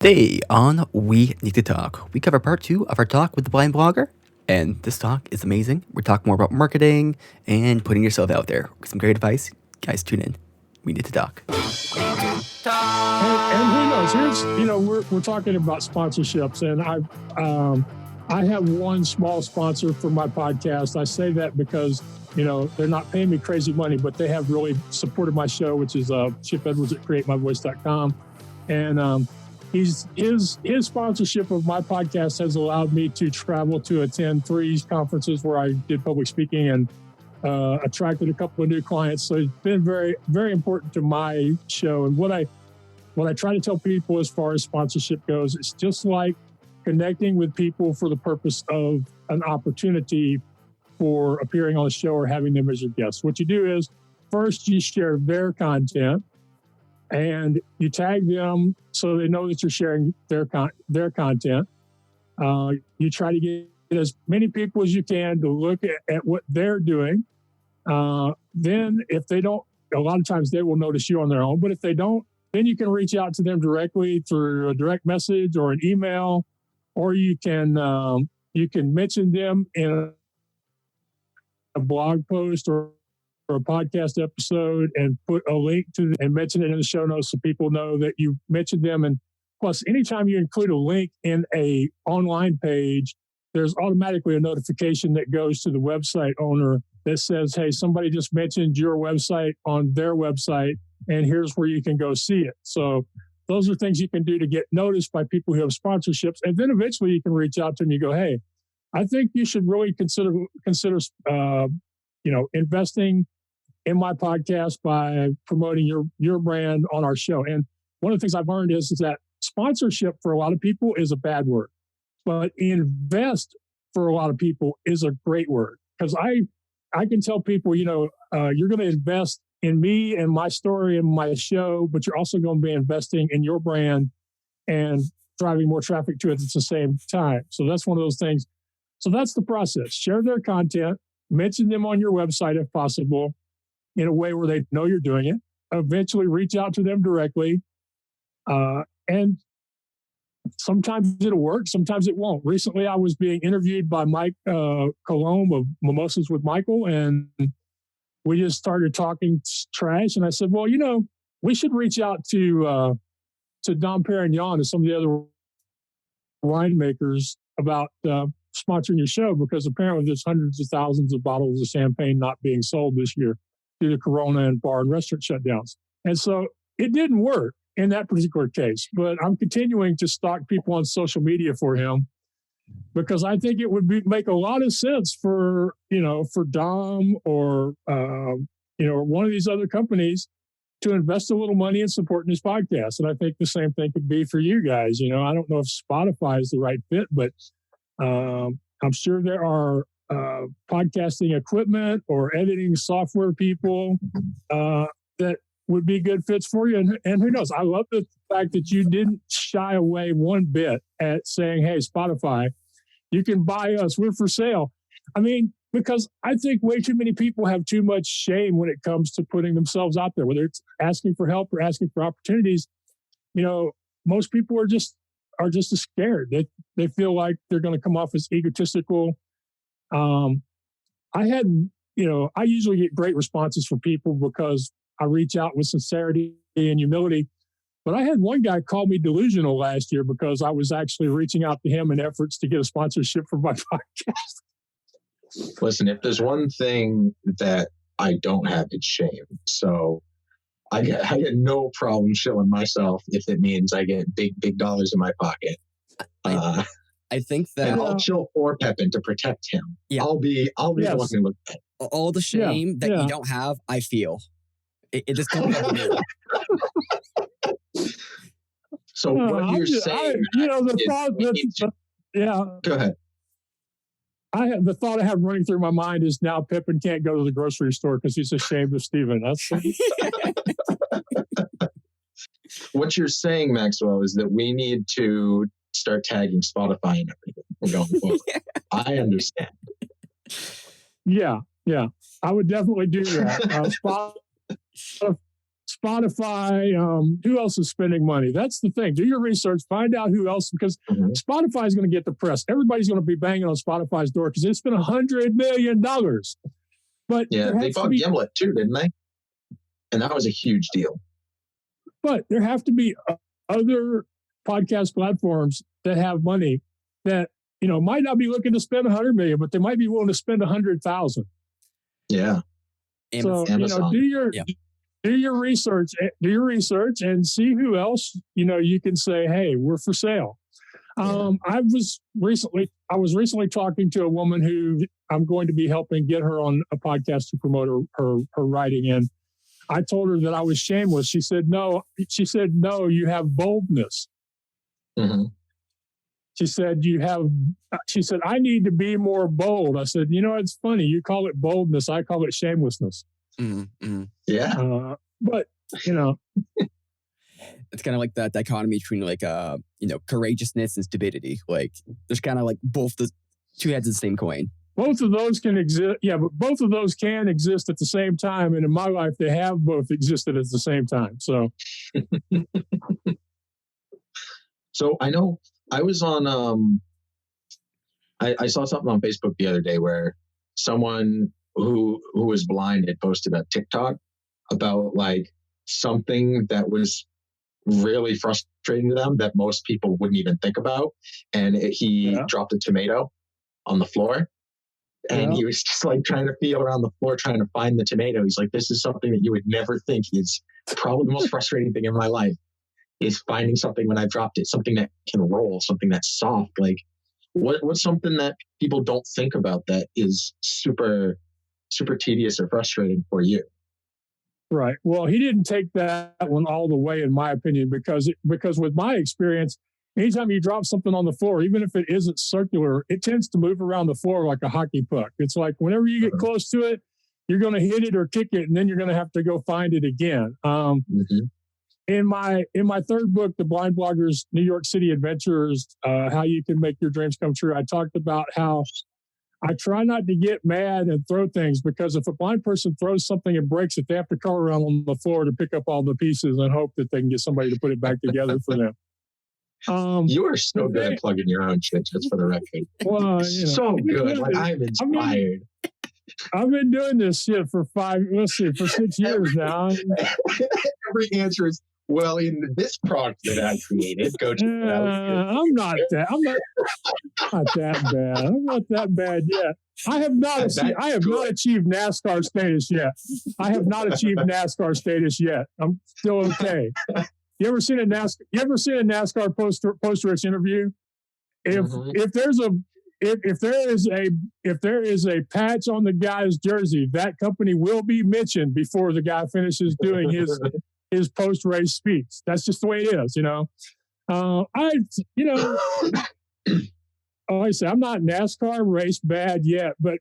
Today on We Need to Talk, we cover part 2 of our talk with the blind blogger. And this talk is amazing. We're talking more about marketing and putting yourself out there. Some great advice. Guys, tune in. We need to talk. And who knows? We're talking about sponsorships, and I have one small sponsor for my podcast. I say that because they're not paying me crazy money, but they have really supported my show, which is Chip Edwards at CreateMyVoice.com, and his sponsorship of my podcast has allowed me to travel to attend 3 conferences where I did public speaking and attracted a couple of new clients. So it's been very, very important to my show. And what I try to tell people as far as sponsorship goes, it's just like connecting with people for the purpose of an opportunity for appearing on the show or having them as your guests. What you do is first you share their content and you tag them so they know that you're sharing their content. You try to get as many people as you can to look at what they're doing. Then if they don't, a lot of times they will notice you on their own, but if they don't, then you can reach out to them directly through a direct message or an email, or you can mention them in a blog post or a podcast episode and put a link to and mention it in the show notes so people know that you mentioned them. And plus, anytime you include a link in a online page, there's automatically a notification that goes to the website owner that says, hey, somebody just mentioned your website on their website, and here's where you can go see it. So those are things you can do to get noticed by people who have sponsorships. And then eventually you can reach out to them. You go, hey, I think you should really consider investing in my podcast by promoting your brand on our show. And one of the things I've learned is that sponsorship for a lot of people is a bad word, but invest for a lot of people is a great word. Because I can tell people, you're going to invest in me and my story and my show, but you're also going to be investing in your brand and driving more traffic to it at the same time. So that's one of those things. So that's the process. Share their content, mention them on your website if possible, in a way where they know you're doing it. Eventually reach out to them directly. And sometimes it'll work, sometimes it won't. Recently, I was being interviewed by Mike Colomb of Mimosas with Michael, and we just started talking trash. And I said, well, we should reach out to Dom Perignon and some of the other winemakers about sponsoring your show, because apparently there's hundreds of thousands of bottles of champagne not being sold this year due to Corona and bar and restaurant shutdowns. And so it didn't work in that particular case, but I'm continuing to stalk people on social media for him, because I think it would make a lot of sense for Dom or one of these other companies to invest a little money in supporting his podcast. And I think the same thing could be for you guys. I don't know if Spotify is the right fit, but I'm sure there are podcasting equipment or editing software people that would be good fits for you. And who knows? I love the fact that you didn't shy away one bit at saying, hey, Spotify, you can buy us. We're for sale. I mean, because I think way too many people have too much shame when it comes to putting themselves out there, whether it's asking for help or asking for opportunities. Most people are just scared. They feel like they're going to come off as egotistical. I usually get great responses from people because I reach out with sincerity and humility. But I had one guy call me delusional last year because I was actually reaching out to him in efforts to get a sponsorship for my podcast. Listen, if there's one thing that I don't have, it's shame. So I get no problem shilling myself if it means I get big dollars in my pocket. I think that, and I'll chill for Pepin to protect him. Yeah. I'll be the one who looks at it. All the shame that you don't have, I feel. It just comes out of me. So what you're saying, Go ahead. The thought I have running through my mind is now Pippin can't go to the grocery store because he's ashamed of Steven. What you're saying, Maxwell, is that we need to start tagging Spotify and everything. We're going forward. I understand. Yeah. I would definitely do that. Spotify. Who else is spending money? That's the thing. Do your research, find out who else, because Spotify is going to get the press. Everybody's going to be banging on Spotify's door because they spent $100 million. But yeah, they bought Gimlet too, didn't they? And that was a huge deal. But there have to be other podcast platforms that have money that, might not be looking to spend $100 million, but they might be willing to spend $100,000. Yeah. So, Amazon. do your research and see who else, you can say, hey, we're for sale. I was recently talking to a woman who I'm going to be helping get her on a podcast to promote her writing in. I told her that I was shameless. She said, no, you have boldness. Mm-hmm. She said, I need to be more bold. I said, it's funny. You call it boldness. I call it shamelessness. Mm-hmm. Yeah. But, it's kind of like that dichotomy between courageousness and stupidity. Like there's kind of like both the two heads of the same coin. Both of those can exist. Yeah, but both of those can exist at the same time. And in my life, they have both existed at the same time. So, so I know I was on, I saw something on Facebook the other day where someone who was blind had posted a TikTok about like something that was really frustrating to them that most people wouldn't even think about. And he dropped a tomato on the floor. And he was just like trying to feel around the floor, trying to find the tomato. He's like, this is something that you would never think is probably the most frustrating thing in my life, is finding something when I dropped it, something that can roll, something that's soft. Like what's something that people don't think about that is super, super tedious or frustrating for you? Right. Well, he didn't take that one all the way, in my opinion, because with my experience, anytime you drop something on the floor, even if it isn't circular, it tends to move around the floor like a hockey puck. It's like whenever you get close to it, you're going to hit it or kick it, and then you're going to have to go find it again. In my third book, The Blind Blogger's New York City Adventures, How You Can Make Your Dreams Come True, I talked about how I try not to get mad and throw things, because if a blind person throws something and breaks it, they have to crawl around on the floor to pick up all the pieces and hope that they can get somebody to put it back together for them. You are so good at plugging your own shit, just for the record. Well, so good. Like, I'm inspired. I've been doing this shit for 6 years now. Every answer is, well, in this product that I created, go check it out. I'm not that bad. I'm not that bad yet. I have not achieved NASCAR status yet. I'm still okay. You ever seen a NASCAR post-race interview? If there is a patch on the guy's jersey, that company will be mentioned before the guy finishes doing his post-race speech. That's just the way it is, I say I'm not NASCAR race bad yet, but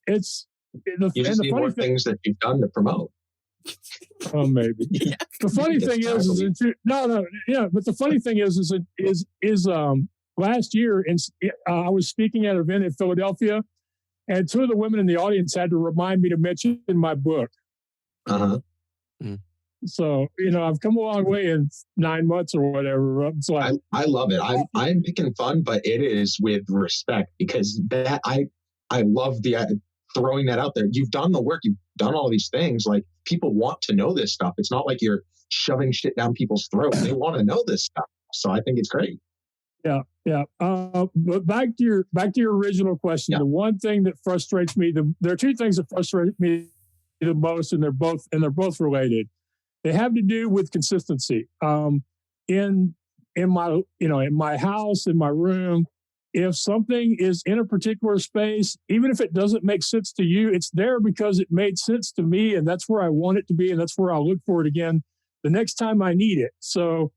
it's the. You just need more things that you've done to promote. Oh, maybe. Yeah. The funny thing is but the funny thing is last year, I was speaking at an event in Philadelphia, and two of the women in the audience had to remind me to mention my book. So, I've come a long way in 9 months or whatever. So I love it. I'm picking fun, but it is with respect, because that I love the throwing that out there. You've done the work. You've done all these things. Like, people want to know this stuff. It's not like you're shoving shit down people's throats. They want to know this stuff. So I think it's great. Yeah. But back to your original question. The one thing that frustrates me, there are two things that frustrate me the most, and they're both related. They have to do with consistency. In my house, in my room, if something is in a particular space, even if it doesn't make sense to you, it's there because it made sense to me, and that's where I want it to be, and that's where I'll look for it again the next time I need it. So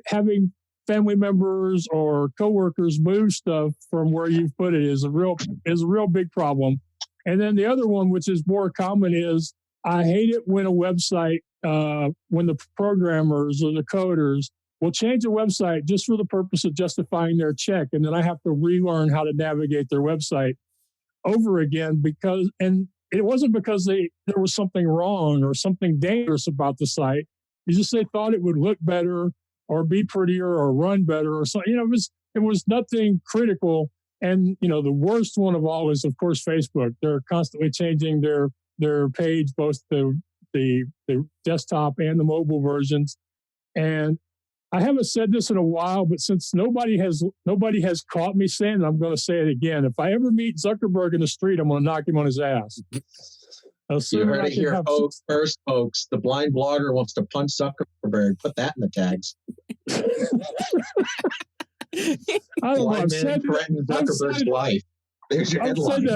having family members or coworkers move stuff from where you've put it is a real big problem. And then the other one, which is more common, is I hate it when a website, when the programmers or the coders will change a website just for the purpose of justifying their check. And then I have to relearn how to navigate their website over again, because, and it wasn't because there was something wrong or something dangerous about the site. It's just they thought it would look better or be prettier or run better or something. It was nothing critical. And, the worst one of all is, of course, Facebook. They're constantly changing their page, both the desktop and the mobile versions. And I haven't said this in a while, but since nobody has caught me saying it, I'm going to say it again. If I ever meet Zuckerberg in the street, I'm going to knock him on his ass. You heard it here, folks. Folks, the blind blogger wants to punch Zuckerberg. Put that in the tags. I don't know. Blind man threatened Zuckerberg's life. There's your headline.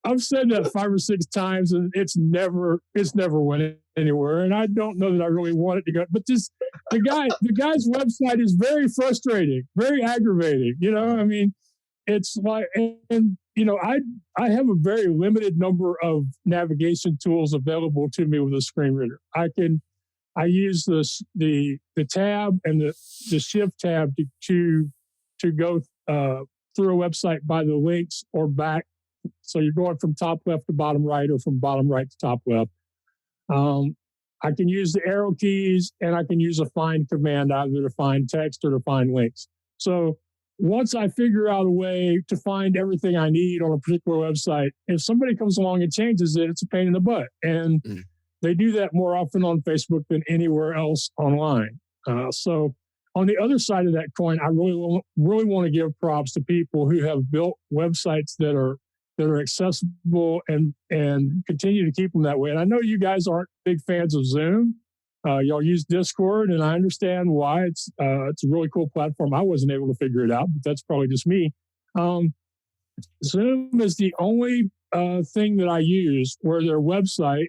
I've said that 5 or 6 times, and it's never went anywhere. And I don't know that I really want it to go. But the guy's website is very frustrating, very aggravating. It's like, and I have a very limited number of navigation tools available to me with a screen reader. I use the tab and the shift tab to go through a website by the links or back. So you're going from top left to bottom right or from bottom right to top left. I can use the arrow keys and I can use a find command either to find text or to find links. So once I figure out a way to find everything I need on a particular website, if somebody comes along and changes it, it's a pain in the butt. And they do that more often on Facebook than anywhere else online. So on the other side of that coin, I really want to give props to people who have built websites that are accessible and continue to keep them that way. And I know you guys aren't big fans of Zoom. Y'all use Discord, and I understand why. It's a really cool platform. I wasn't able to figure it out, but that's probably just me. Zoom is the only thing that I use where their website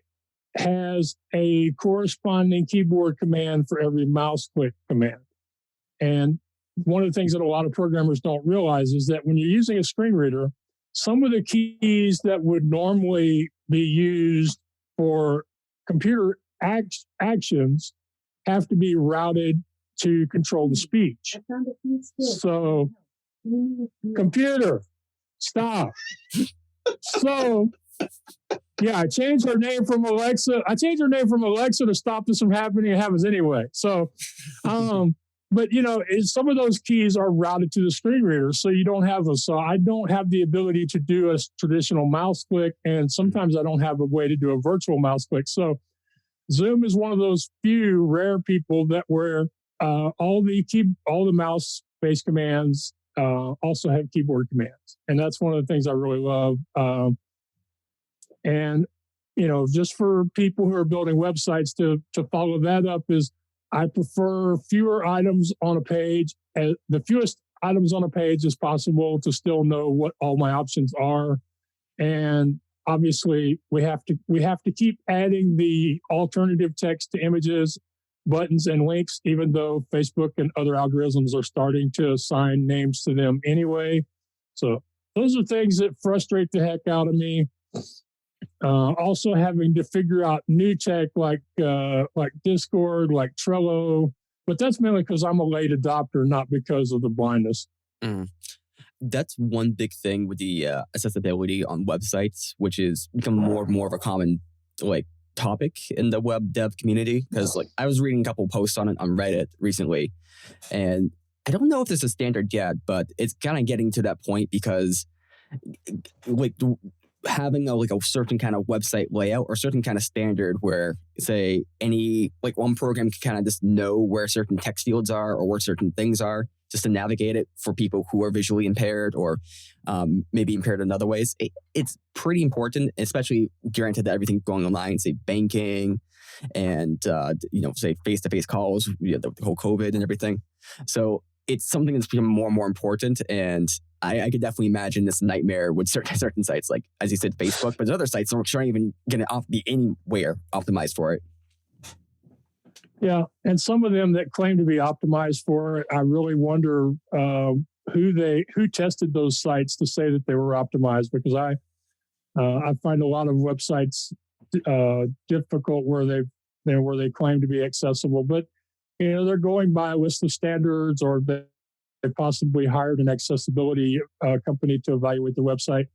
has a corresponding keyboard command for every mouse click command. And one of the things that a lot of programmers don't realize is that when you're using a screen reader, some of the keys that would normally be used for computer actions have to be routed to control the speech. So, computer, stop. So, yeah, I changed her name from Alexa. To stop this from happening. It happens anyway. So, but some of those keys are routed to the screen reader, so you don't have so I don't have the ability to do a traditional mouse click, and sometimes I don't have a way to do a virtual mouse click. So Zoom is one of those few rare people that where all the mouse-based commands also have keyboard commands, and that's one of the things I really love. And just for people who are building websites to follow that up is, I prefer fewer items on a page, the fewest items on a page as possible to still know what all my options are. And obviously, we have to keep adding the alternative text to images, buttons, and links, even though Facebook and other algorithms are starting to assign names to them anyway. So those are things that frustrate the heck out of me. Also having to figure out new tech like Discord, like Trello, but that's mainly because I'm a late adopter, not because of the blindness. That's one big thing with the accessibility on websites, which is become more and more of a common topic in the web dev community. Because I was reading a couple posts on it on Reddit recently, and I don't know if this is standard yet, but it's kind of getting to that point because having a certain kind of website layout or certain kind of standard where, say, any one program can kind of just know where certain text fields are or where certain things are just to navigate it for people who are visually impaired or maybe impaired in other ways. It's pretty important, especially granted that everything going online, say banking and say face-to-face calls, the whole COVID and everything. So it's something that's become more and more important, and I could definitely imagine this nightmare with certain sites, like, as you said, Facebook, but other sites aren't even going to be anywhere optimized for it. Yeah, and some of them that claim to be optimized for it, I really wonder who tested those sites to say that they were optimized, because I find a lot of websites difficult where they claim to be accessible, but they're going by a list of standards, or they possibly hired an accessibility company to evaluate the website.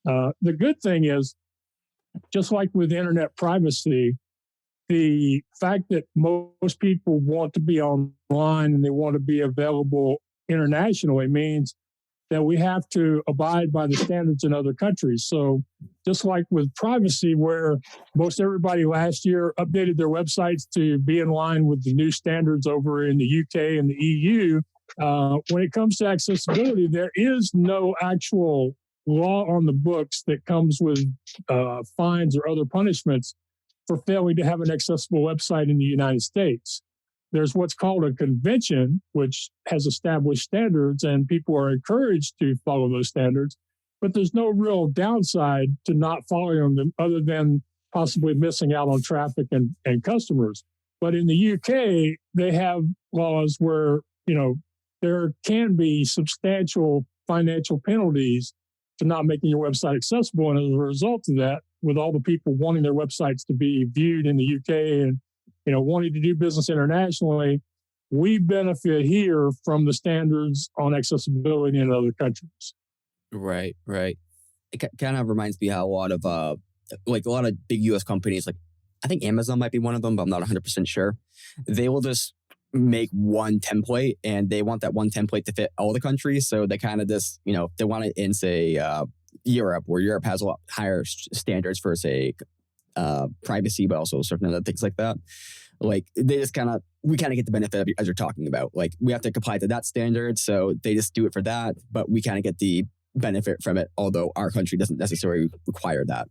The good thing is just like with internet privacy, the fact that most people want to be online and they want to be available internationally means that we have to abide by the standards in other countries. So just like with privacy, where most everybody last year updated their websites to be in line with the new standards over in the UK and the EU, when it comes to accessibility, there is no actual law on the books that comes with fines or other punishments for failing to have an accessible website in the United States. There's what's called a convention, which has established standards, and people are encouraged to follow those standards. But there's no real downside to not following them other than possibly missing out on traffic and customers. But in the UK, they have laws where, there can be substantial financial penalties to not making your website accessible. And as a result of that, with all the people wanting their websites to be viewed in the UK and wanting to do business internationally, we benefit here from the standards on accessibility in other countries. Right. It kind of reminds me how a lot of big U.S. companies, like I think Amazon might be one of them, but I'm not 100% sure. They will just make one template, and they want that one template to fit all the countries. So they kind of just, they want it in, say, Europe, where Europe has a lot higher standards for, say, privacy, but also certain other things like that. Like we kind of get the benefit of, as you're talking about, like we have to comply to that standard. So they just do it for that, but we kind of get the benefit from it, although our country doesn't necessarily require that.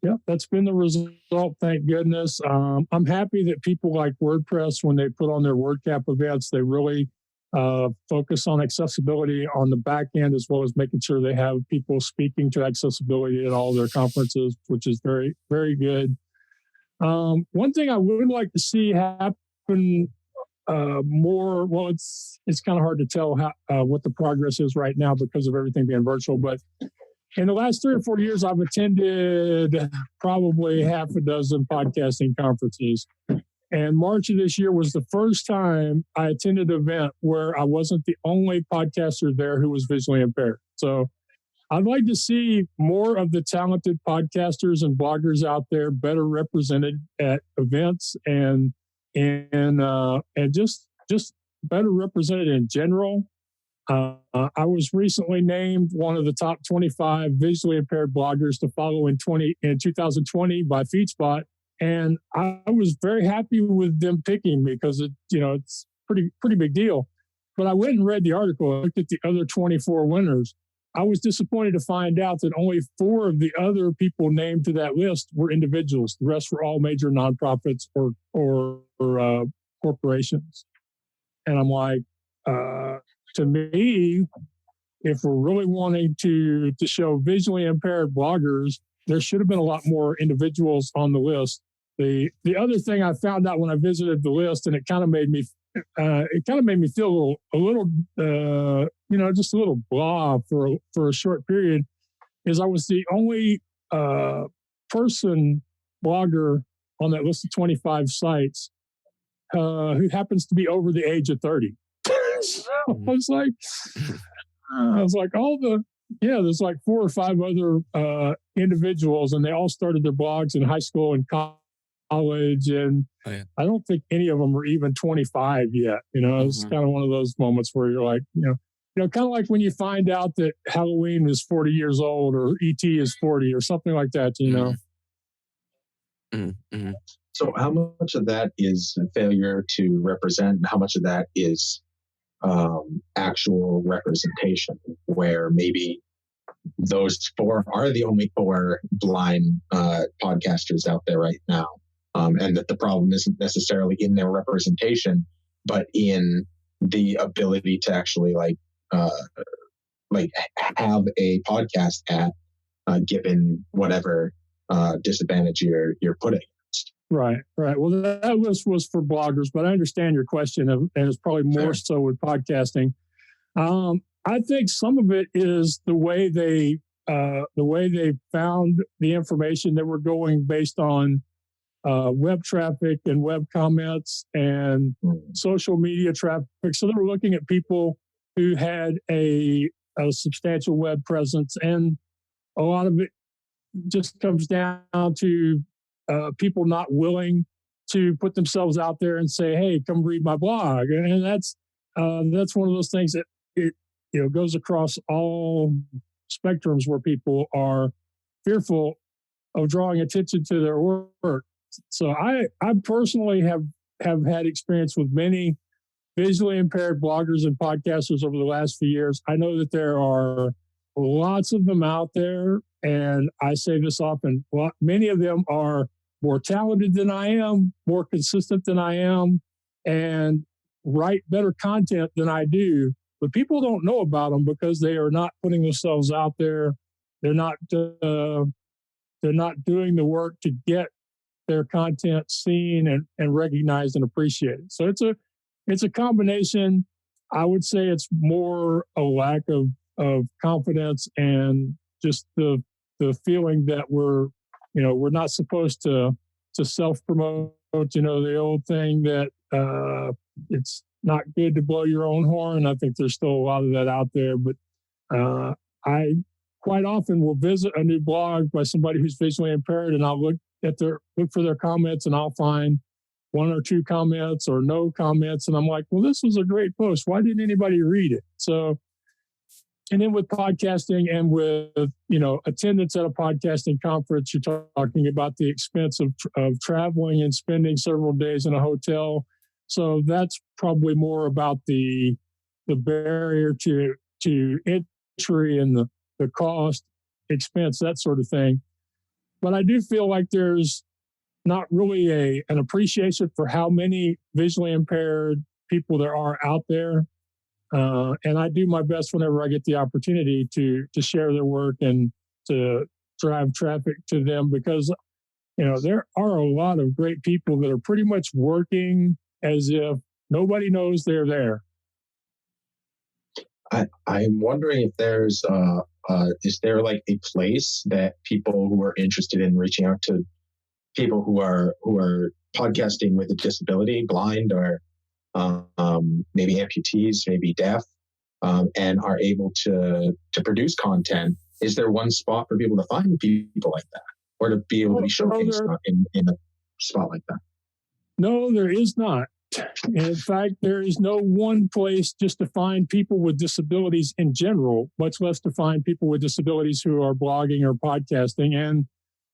Yeah, that's been the result, thank goodness. I'm happy that people like WordPress, when they put on their WordCamp events, they really focus on accessibility on the back end, as well as making sure they have people speaking to accessibility at all their conferences, which is very, very good. One thing I would like to see happen more, well, it's kind of hard to tell what the progress is right now because of everything being virtual, but in the last 3 or 4 years, I've attended probably half a dozen podcasting conferences. And March of this year was the first time I attended an event where I wasn't the only podcaster there who was visually impaired. So I'd like to see more of the talented podcasters and bloggers out there better represented at events and just better represented in general. I was recently named one of the top 25 visually impaired bloggers to follow in 2020 by FeedSpot. And I was very happy with them picking me because it's pretty big deal. But I went and read the article and looked at the other 24 winners. I was disappointed to find out that only 4 of the other people named to that list were individuals. The rest were all major nonprofits or corporations. And I'm like, to me, if we're really wanting to show visually impaired bloggers, there should have been a lot more individuals on the list. The other thing I found out when I visited the list, and it kind of made me feel a little just a little blah for a short period, is I was the only blogger on that list of 25 sites who happens to be over the age of 30. So I was like, there's like 4 or 5 other individuals, and they all started their blogs in high school and college, and I don't think any of them were even 25 yet. It's kind of one of those moments where you're like, kind of like when you find out that Halloween is 40 years old or ET is 40 or something like that. Mm-hmm. So how much of that is a failure to represent, and how much of that is actual representation, where maybe those 4 are the only 4 blind podcasters out there right now, and that the problem isn't necessarily in their representation, but in the ability to actually have a podcast at given whatever disadvantage you're putting. Right. Well, that list was for bloggers, but I understand your question, and it's probably more so with podcasting. I think some of it is the way they found the information. They were going based on web traffic and web comments and social media traffic. So they were looking at people who had a substantial web presence and a lot of it just comes down to people not willing to put themselves out there and say, "Hey, come read my blog," and that's one of those things that it goes across all spectrums where people are fearful of drawing attention to their work. So I personally have had experience with many visually impaired bloggers and podcasters over the last few years. I know that there are lots of them out there, and I say this often, many of them are more talented than I am, more consistent than I am, and write better content than I do. But people don't know about them because they are not putting themselves out there. They're not doing the work to get their content seen and recognized and appreciated. So it's a combination. I would say it's more a lack of confidence and just the feeling that we're not supposed to self-promote. The old thing that it's not good to blow your own horn. I think there's still a lot of that out there, but I quite often will visit a new blog by somebody who's visually impaired, and I'll look for their comments, and I'll find one or two comments or no comments, and I'm like, well, this was a great post. Why didn't anybody read it? So, and then with podcasting and with attendance at a podcasting conference, you're talking about the expense of traveling and spending several days in a hotel. So that's probably more about the barrier to entry and the cost, expense, that sort of thing. But I do feel like there's not really an appreciation for how many visually impaired people there are out there. And I do my best whenever I get the opportunity to share their work and to drive traffic to them, because there are a lot of great people that are pretty much working as if nobody knows they're there. I'm wondering if there's is there like a place that people who are interested in reaching out to people who are podcasting with a disability, blind or maybe amputees, maybe deaf, and are able to produce content? Is there one spot for people to find people like that, or to be able to be showcased in a spot like that? No, there is not. In fact, there is no one place just to find people with disabilities in general, much less to find people with disabilities who are blogging or podcasting. And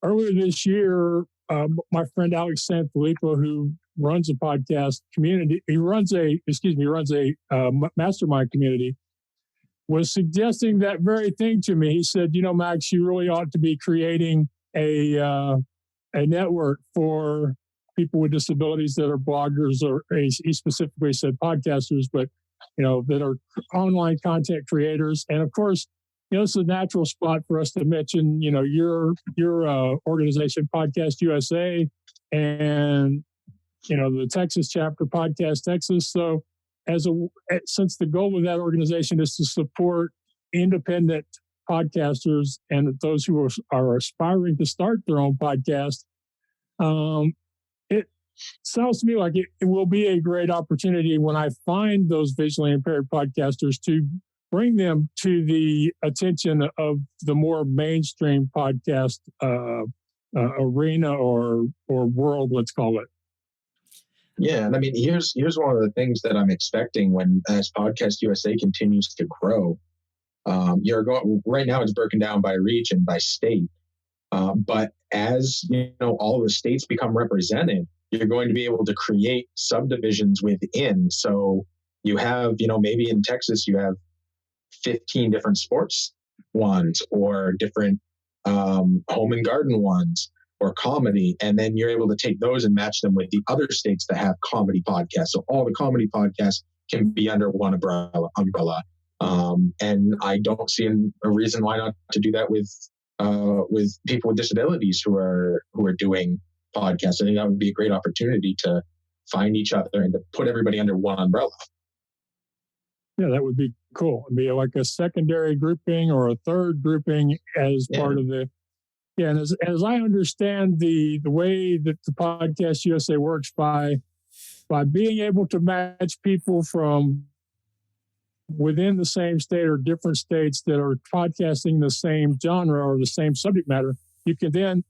earlier this year, my friend Alex Sanfilippo, who runs a podcast community, he runs a mastermind community, was suggesting that very thing to me. He said, Max, you really ought to be creating a network for people with disabilities that are bloggers, or he specifically said podcasters, but that are online content creators. And of course, it's a natural spot for us to mention, your organization, Podcast USA, and the Texas chapter, Podcast Texas. So since the goal of that organization is to support independent podcasters and those who are aspiring to start their own podcast, it sounds to me like it will be a great opportunity when I find those visually impaired podcasters to bring them to the attention of the more mainstream podcast arena or world, let's call it. Yeah, and I mean, here's one of the things that I'm expecting as Podcast USA continues to grow. Right now it's broken down by region, by state, but as all of the states become represented, you're going to be able to create subdivisions within. So you have, maybe in Texas you have 15 different sports ones, or different home and garden ones, or comedy, and then you're able to take those and match them with the other states that have comedy podcasts. So all the comedy podcasts can be under one umbrella. And I don't see a reason why not to do that with people with disabilities who are doing podcasts. I think that would be a great opportunity to find each other and to put everybody under one umbrella. Yeah, that would be cool. It'd be like a secondary grouping or a third grouping as part of the. Yeah, and as I understand the way that the Podcast USA works, by being able to match people from within the same state or different states that are podcasting the same genre or the same subject matter, you can then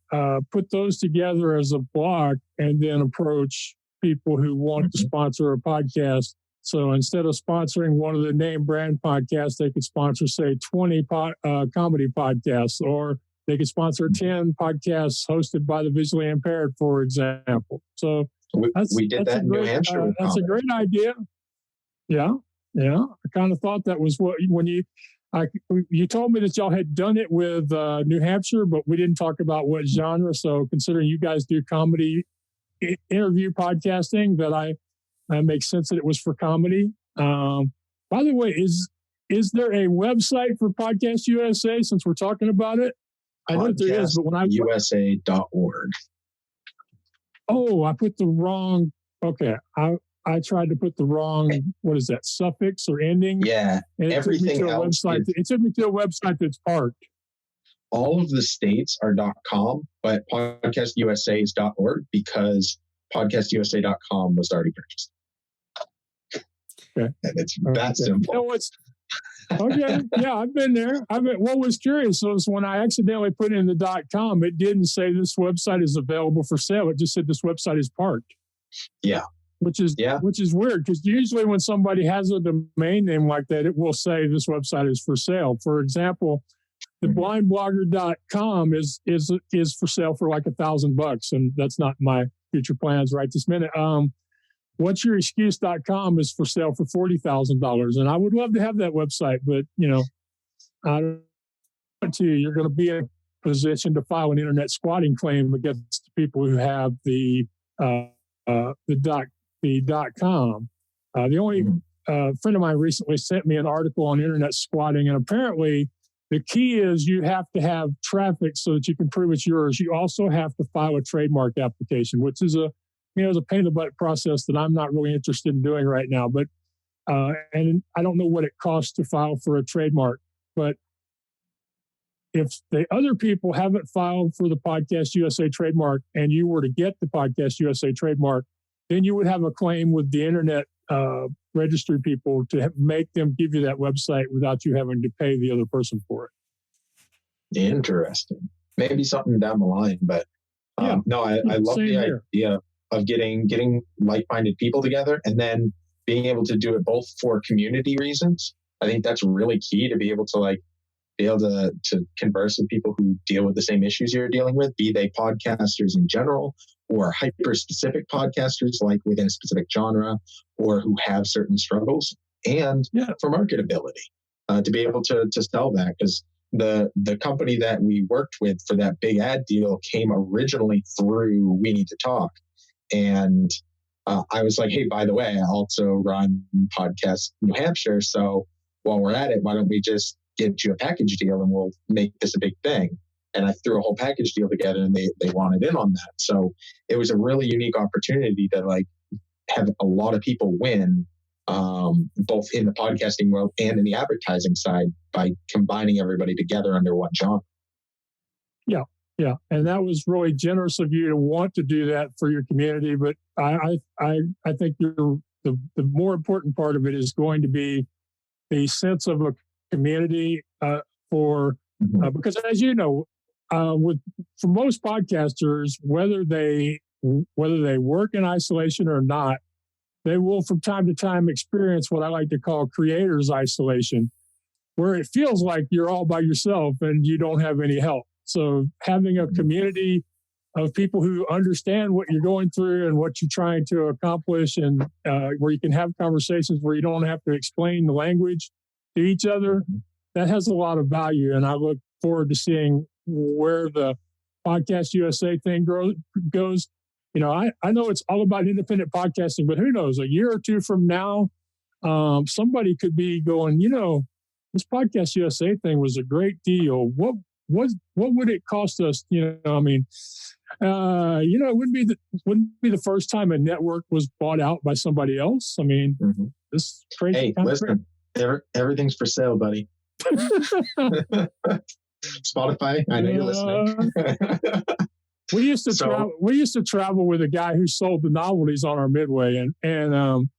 put those together as a blog and then approach people who want to sponsor a podcast. So instead of sponsoring one of the name brand podcasts, they could sponsor, say, 20 comedy podcasts, or they could sponsor 10 podcasts hosted by the visually impaired, for example. So we did that in New Hampshire. That's a great idea. Yeah. I kind of thought that was when you told me that y'all had done it with New Hampshire, but we didn't talk about what genre. So considering you guys do comedy interview podcasting, that makes sense that it was for comedy. By the way, is there a website for Podcast USA since we're talking about it? I know there is, but when USA.org. Oh, I put the wrong. Okay, I tried to put the wrong. What is that, suffix or ending? Yeah, and everything else. It took me to a website that's parked. All of the states are .com, but podcastusa is .org because podcastusa.com was already purchased. Okay, and it's that simple. No, okay, yeah, I've been there. What was curious was when I accidentally put in the .com, it didn't say this website is available for sale. It just said this website is parked. Yeah. Which is weird, because usually when somebody has a domain name like that, it will say this website is for sale. For example, the blindblogger.com is for sale for like $1,000, and that's not my future plans right this minute. What'syourexcuse.com is for sale for $40,000, and I would love to have that website, but I don't want to. You're going to be in a position to file an internet squatting claim against people who have the .com. The only friend of mine recently sent me an article on internet squatting, and apparently the key is you have to have traffic so that you can prove it's yours. You also have to file a trademark application, which is a pain in the butt process that I'm not really interested in doing right now. But and I don't know what it costs to file for a trademark. But if the other people haven't filed for the Podcast USA trademark and you were to get the Podcast USA trademark, then you would have a claim with the internet registry people to make them give you that website without you having to pay the other person for it. Interesting. Maybe something down the line, but I love the idea of getting like-minded people together and then being able to do it both for community reasons. I think that's really key, to be able to converse with people who deal with the same issues you're dealing with, be they podcasters in general or hyper-specific podcasters like within a specific genre, or who have certain struggles, and for marketability, to be able to sell that. Because the company that we worked with for that big ad deal came originally through We Need to Talk. And I was like, hey, by the way, I also run Podcast New Hampshire. So while we're at it, why don't we just get you a package deal and we'll make this a big thing? And I threw a whole package deal together, and they wanted in on that. So it was a really unique opportunity to have a lot of people win, both in the podcasting world and in the advertising side, by combining everybody together under one genre. Yeah. And that was really generous of you to want to do that for your community. But I think the more important part of it is going to be the sense of a community because as you know, for most podcasters, whether they work in isolation or not, they will from time to time experience what I like to call creator's isolation, where it feels like you're all by yourself and you don't have any help. So having a community of people who understand what you're going through and what you're trying to accomplish, and where you can have conversations where you don't have to explain the language to each other, that has a lot of value. And I look forward to seeing where the Podcast USA thing goes. I know it's all about independent podcasting, but who knows, a year or two from now, somebit could be going, this Podcast USA thing was a great deal. What would it cost us? It wouldn't be the first time a network was bought out by somebody else. I mean, this crazy. Hey, listen, everything's for sale, buddy. Spotify, I know you're listening. We used to travel with a guy who sold the novelties on our midway, and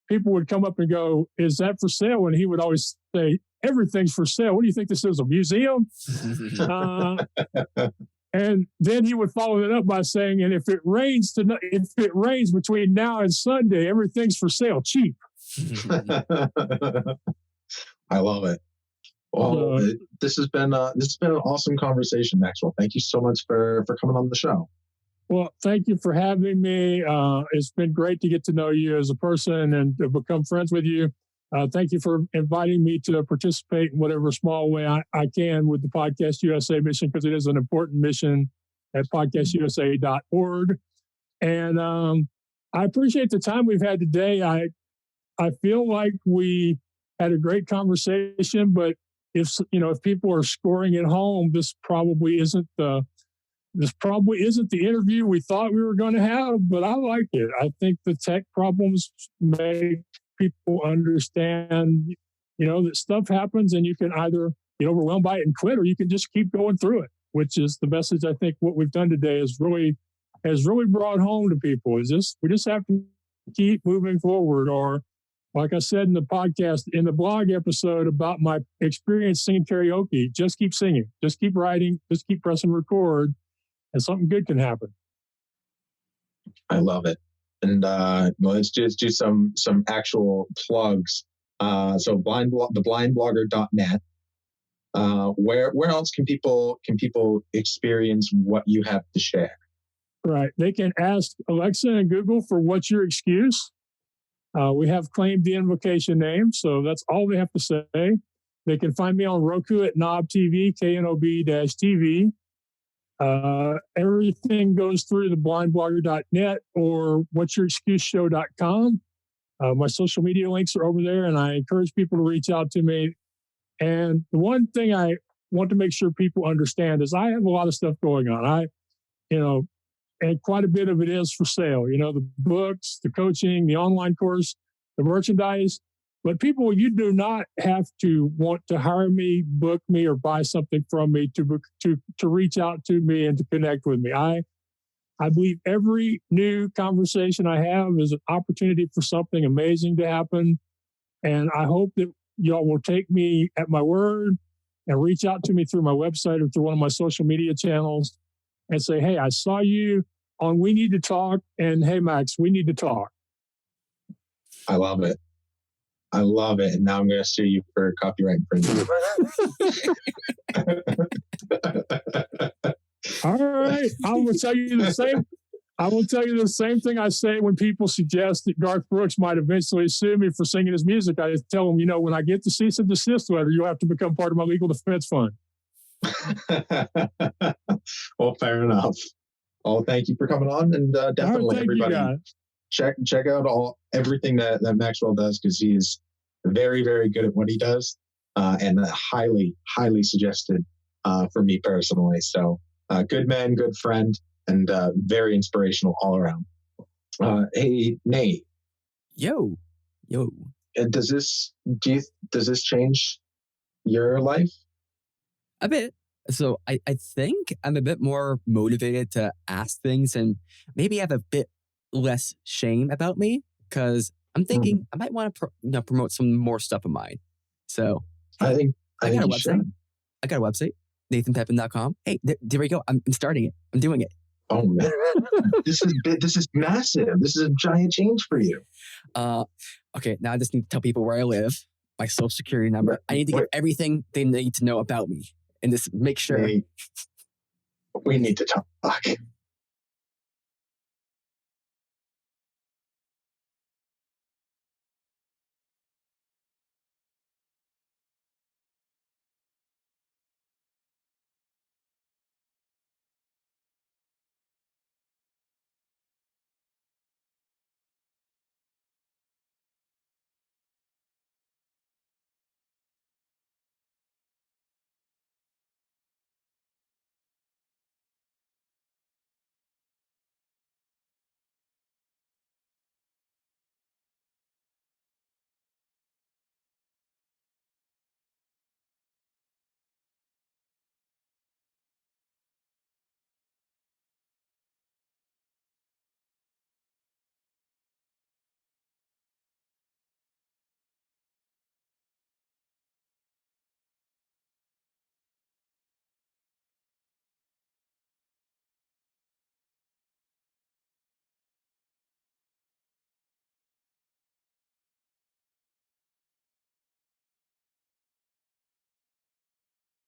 people would come up and go, "Is that for sale?" And he would always say, "Everything's for sale. What do you think this is, a museum?" And then he would follow it up by saying, "And if it rains between now and Sunday, everything's for sale, cheap." I love it. Well, this has been an awesome conversation, Maxwell. Thank you so much for coming on the show. Well, thank you for having me. It's been great to get to know you as a person and to become friends with you. Thank you for inviting me to participate in whatever small way I can with the Podcast USA mission, because it is an important mission at podcastusa.org. And I appreciate the time we've had today. I feel like we had a great conversation, but if people are scoring at home, this probably isn't the interview we thought we were going to have, but I like it. I think the tech problems make people understand, that stuff happens and you can either get overwhelmed by it and quit, or you can just keep going through it, which is the message. I think what we've done today has really brought home to people is this: we just have to keep moving forward. Or like I said in the podcast, in the blog episode about my experience singing karaoke, just keep singing, just keep writing, just keep pressing record, and something good can happen. I love it. And let's just do some actual plugs. So theblindblogger.net. Where else can people experience what you have to share? Right. They can ask Alexa and Google for "what's your excuse?" We have claimed the invocation name, so that's all they have to say. They can find me on Roku at Knob TV, KNOB-TV. Everything goes through theblindblogger.net or what'syourexcuseshow.com. My social media links are over there, and I encourage people to reach out to me. And the one thing I want to make sure people understand is I have a lot of stuff going on. And quite a bit of it is for sale. The books, the coaching, the online course, the merchandise. But people, you do not have to want to hire me, book me, or buy something from me to reach out to me and to connect with me. I believe every new conversation I have is an opportunity for something amazing to happen. And I hope that y'all will take me at my word and reach out to me through my website or through one of my social media channels and say, "Hey, I saw you on We Need to Talk," and "Hey, Max, we need to talk." I love it. And now I'm going to sue you for copyright infringement. All right. I will tell you the same thing I say when people suggest that Garth Brooks might eventually sue me for singing his music. I just tell them, when I get the cease and desist letter, you'll have to become part of my legal defense fund. Well, fair enough. Oh, thank you for coming on, and definitely everybody check out everything that Maxwell does, because he's very, very good at what he does, and highly, highly suggested for me personally. So good man, good friend, and very inspirational all around. Hey, Nate. Yo. Does this change your life? A bit. So I think I'm a bit more motivated to ask things and maybe have a bit less shame about me, because I'm thinking I might want to promote some more stuff of mine. So I think I got a website, nathanpepin.com. Hey, there we go. I'm starting it. I'm doing it. Oh man, this is massive. This is a giant change for you. Okay, now I just need to tell people where I live, my social security number. I need to get everything they need to know about me, and just make sure. We need to talk.